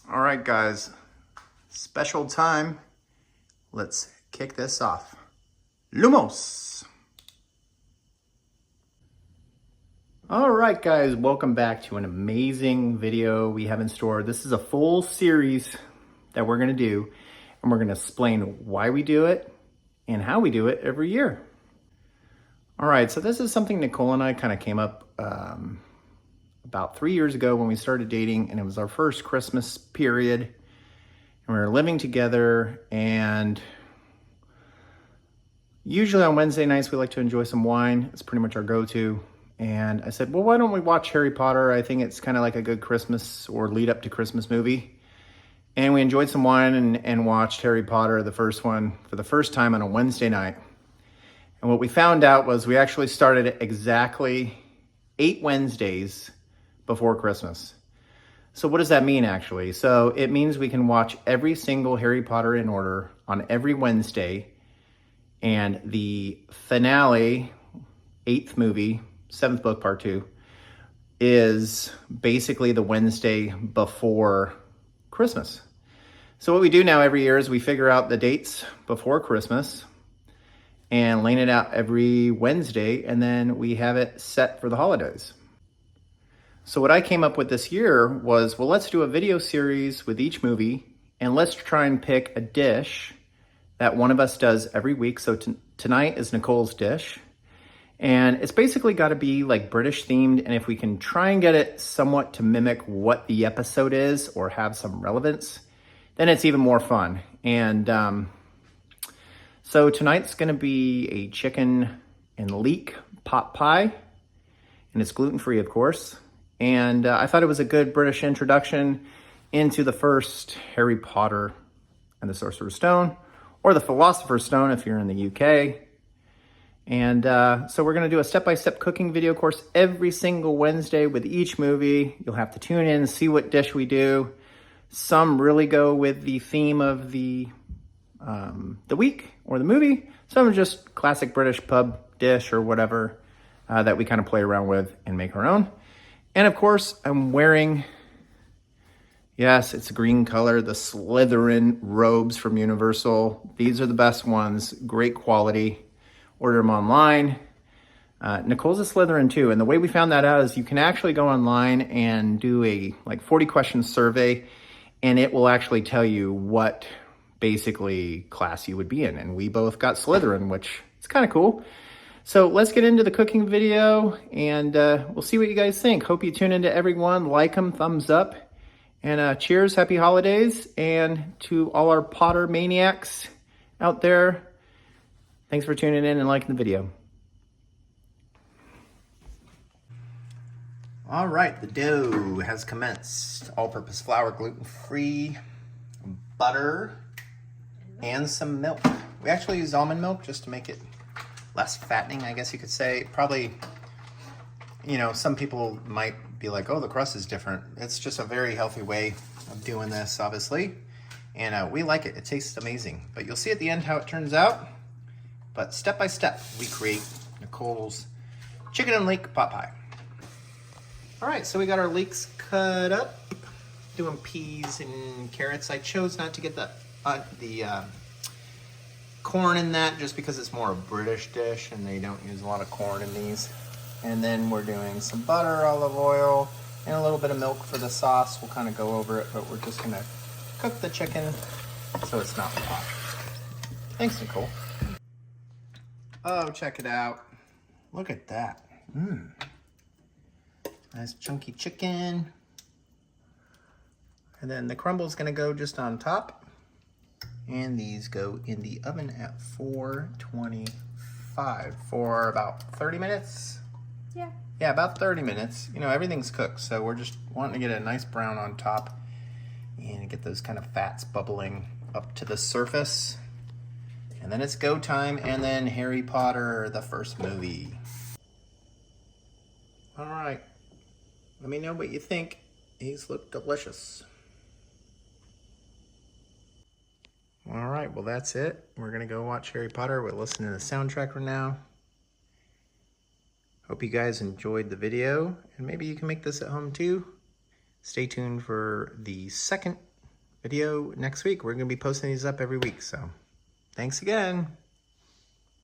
All right, guys, special time. Let's kick this off. Lumos. All right, guys, welcome back to an amazing video we have in store. This is a full series that we're gonna do, and we're gonna explain why we do it and how we do it every year. All right, so this is something Nicole and I kind of came up about 3 years ago when we started dating, and it was our first Christmas period, and we were living together, and usually on Wednesday nights we like to enjoy some wine. It's pretty much our go-to. And I said, well, why don't we watch Harry Potter? I think it's kind of like a good Christmas or lead up to Christmas movie. And we enjoyed some wine and watched Harry Potter, the first one, for the first time on a Wednesday night. And what we found out was we actually started exactly 8 Wednesdays before Christmas. So what does that mean, actually? So it means we can watch every single Harry Potter in order on every Wednesday. And the finale, 8th movie, 7th book, part 2, is basically the Wednesday before Christmas. So what we do now every year is we figure out the dates before Christmas and lane it out every Wednesday, and then we have it set for the holidays. So what I came up with this year was, well, let's do a video series with each movie, and let's try and pick a dish that one of us does every week. So tonight is Nicole's dish. And it's basically got to be like British themed. And if we can try and get it somewhat to mimic what the episode is or have some relevance, then it's even more fun. And so tonight's going to be a chicken and leek pot pie. And it's gluten-free, of course. And I thought it was a good British introduction into the first Harry Potter and the Sorcerer's Stone, or the Philosopher's Stone if you're in the UK. And so we're gonna do a step-by-step cooking video course every single Wednesday with each movie. You'll have to tune in and see what dish we do. Some really go with the theme of the week or the movie. Some are just classic British pub dish or whatever that we kind of play around with and make our own. And of course, I'm wearing, yes, it's a green color, the Slytherin robes from Universal. These are the best ones, great quality. Order them online. Nicole's a Slytherin too, and the way we found that out is you can actually go online and do a 40 question survey, and it will actually tell you what basically class you would be in. And we both got Slytherin, which is kind of cool. So let's get into the cooking video, and we'll see what you guys think. Hope you tune into everyone, like them, thumbs up, and cheers, happy holidays, and to all our Potter maniacs out there, thanks for tuning in and liking the video. All right, the dough has commenced. All-purpose flour, gluten-free, butter, and some milk. We actually use almond milk just to make it less fattening, I guess you could say. Probably, some people might be like, oh, the crust is different. It's just a very healthy way of doing this, obviously. And we like it. It tastes amazing. But you'll see at the end how it turns out. But step by step, we create Nicole's chicken and leek pot pie. All right, so we got our leeks cut up, doing peas and carrots. I chose not to get the corn in that just because it's more a British dish and they don't use a lot of corn in these. And then we're doing some butter, olive oil, and a little bit of milk for the sauce. We'll kind of go over it, but we're just gonna cook the chicken so it's not raw. Thanks, Nicole. Oh, check it out. Look at that. Nice chunky chicken. And then the crumble's gonna go just on top. And these go in the oven at 425 for about 30 minutes. Yeah. Yeah, about 30 minutes. Everything's cooked, so we're just wanting to get a nice brown on top and get those kind of fats bubbling up to the surface. And then it's go time, and then Harry Potter, the first movie. All right, let me know what you think. These look delicious. All right, well, that's it. We're gonna go watch Harry Potter. We're listening to the soundtrack right now. Hope you guys enjoyed the video, and maybe you can make this at home too. Stay tuned for the second video next week. We're going to be posting these up every week. So thanks again.